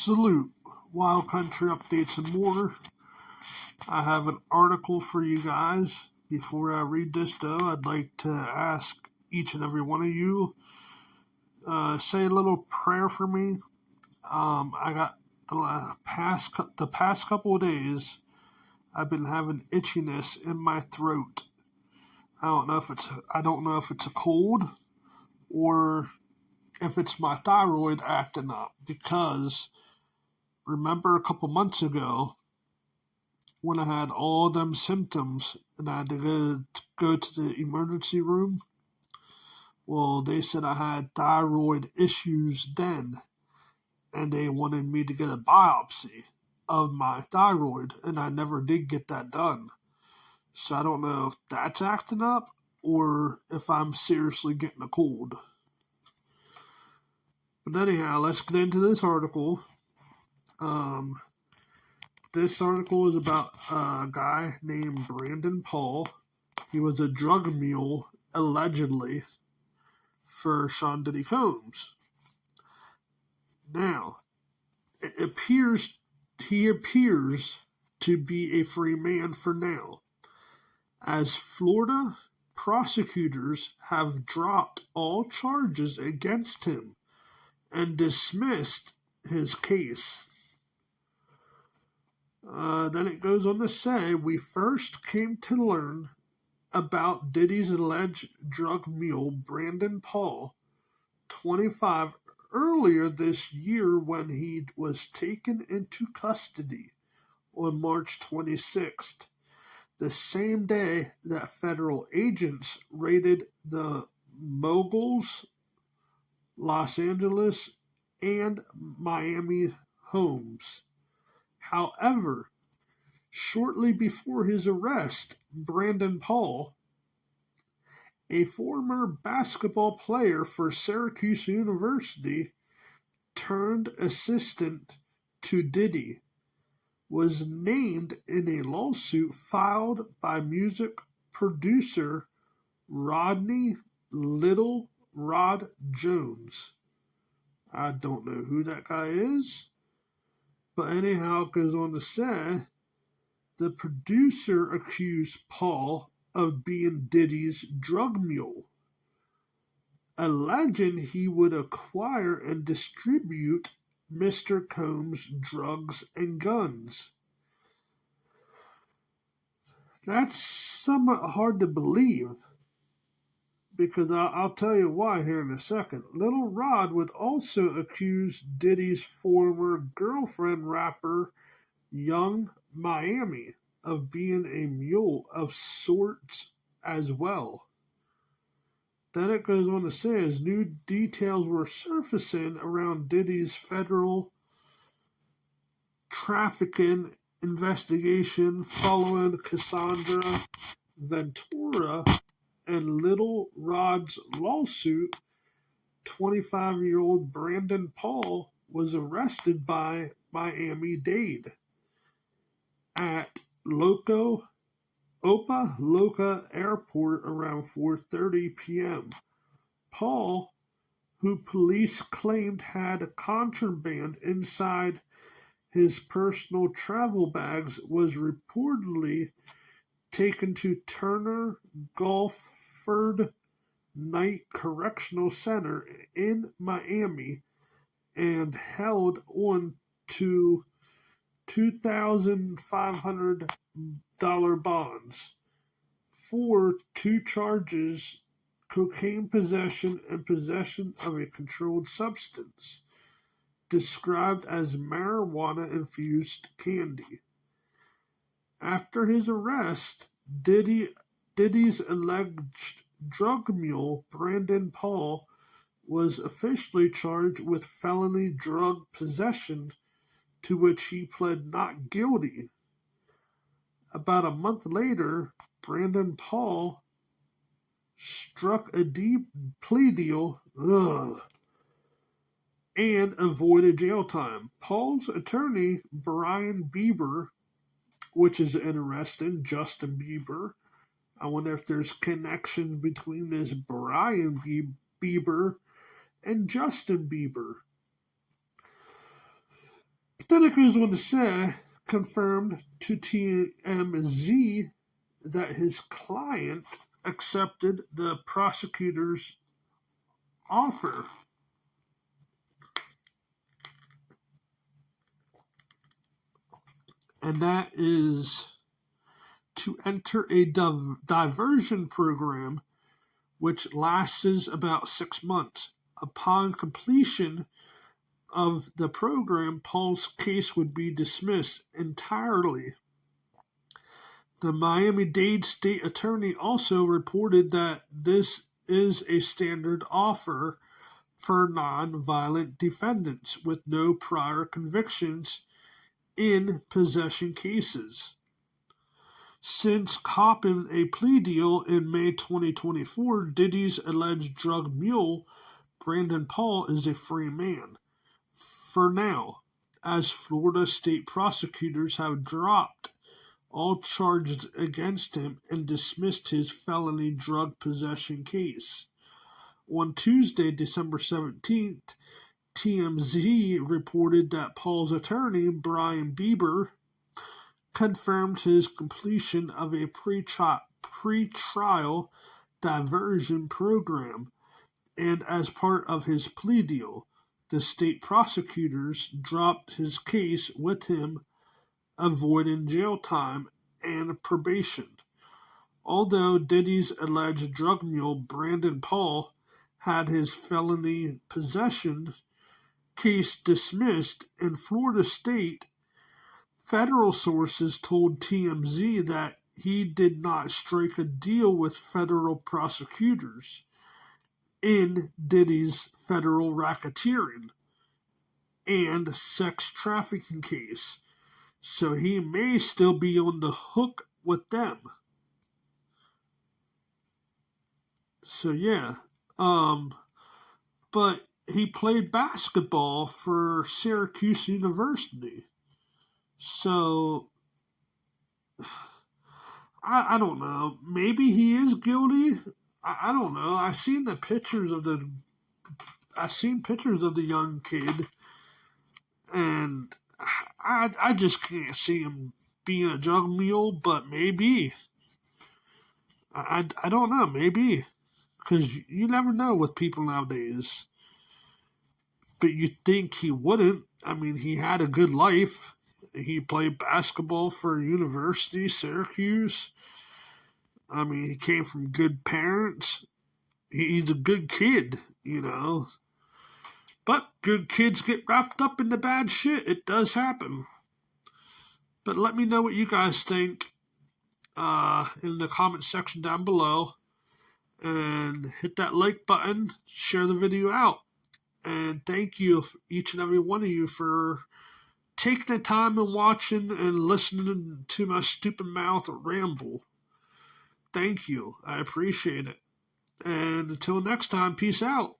Salute, Wild Country Updates and more. I have an article for you guys. Before I read this, though, I'd like to ask each and every one of you say a little prayer for me. I got the past couple of days. I've been having itchiness in my throat. I don't know if it's a cold or if it's my thyroid acting up, because remember a couple months ago when I had all them symptoms and I had to go to the emergency room? Well, they said I had thyroid issues then, and they wanted me to get a biopsy of my thyroid, and I never did get that done. So I don't know if that's acting up or if I'm seriously getting a cold. But anyhow, let's get into this article. This article is about a guy named Brandon Paul. He was a drug mule, allegedly, for Sean Diddy Combs. Now, he appears to be a free man for now, as Florida prosecutors have dropped all charges against him and dismissed his case. Then it goes on to say, we first came to learn about Diddy's alleged drug mule, Brandon Paul, 25, earlier this year when he was taken into custody on March 26th, the same day that federal agents raided the mogul's Los Angeles and Miami homes. However, shortly before his arrest, Brandon Paul, a former basketball player for Syracuse University turned assistant to Diddy, was named in a lawsuit filed by music producer Rodney Little Rod Jones. I don't know who that guy is, but anyhow, it goes on to say the producer accused Paul of being Diddy's drug mule, alleging he would acquire and distribute Mr. Combs' drugs and guns. That's somewhat hard to believe, because I'll tell you why here in a second. Little Rod would also accuse Diddy's former girlfriend, rapper Young Miami, of being a mule of sorts as well. Then it goes on to say, as new details were surfacing around Diddy's federal trafficking investigation following Cassandra Ventura and Little Rod's lawsuit, 25-year-old Brandon Paul was arrested by Miami-Dade at Opa Loca Airport around 4:30 p.m. Paul, who police claimed had contraband inside his personal travel bags, was reportedly taken to Turner Gulford Night Correctional Center in Miami and held on to $2,500 bonds for two charges: cocaine possession and possession of a controlled substance, described as marijuana-infused candy. After his arrest, Diddy's alleged drug mule, Brandon Paul, was officially charged with felony drug possession, to which he pled not guilty. About a month later, Brandon Paul struck a deep plea deal and avoided jail time. Paul's attorney, Brian Bieber, which is interesting, Justin Bieber. I wonder if there's connections between this Brian Bieber and Justin Bieber. Then it goes on to say, confirmed to TMZ that his client accepted the prosecutor's offer. And that is to enter a diversion program which lasts about 6 months. Upon completion of the program, Paul's case would be dismissed entirely. The Miami-Dade state attorney also reported that this is a standard offer for non-violent defendants with no prior convictions in possession cases. Since copping a plea deal in May 2024, Diddy's alleged drug mule, Brandon Paul, is a free man. For now, as Florida state prosecutors have dropped all charges against him and dismissed his felony drug possession case. On Tuesday, December 17th, TMZ reported that Paul's attorney, Brian Bieber, confirmed his completion of a pre-trial diversion program, and as part of his plea deal, the state prosecutors dropped his case with him avoiding jail time and probation. Although Diddy's alleged drug mule, Brandon Paul, had his felony possession case dismissed in Florida state, federal sources told TMZ that he did not strike a deal with federal prosecutors in Diddy's federal racketeering and sex trafficking case, so he may still be on the hook with them. So yeah, but he played basketball for Syracuse University. So, I don't know. Maybe he is guilty. I don't know. I seen pictures of the young kid, and I just can't see him being a drug mule. But maybe. I don't know. Maybe, because you never know with people nowadays. But you'd think he wouldn't. I mean, he had a good life. He played basketball for University, Syracuse. I mean, he came from good parents. He's a good kid, you know. But good kids get wrapped up in the bad shit. It does happen. But let me know what you guys think in the comment section down below. And hit that like button. Share the video out. And thank you, each and every one of you, for taking the time and watching and listening to my stupid mouth ramble. Thank you. I appreciate it. And until next time, peace out.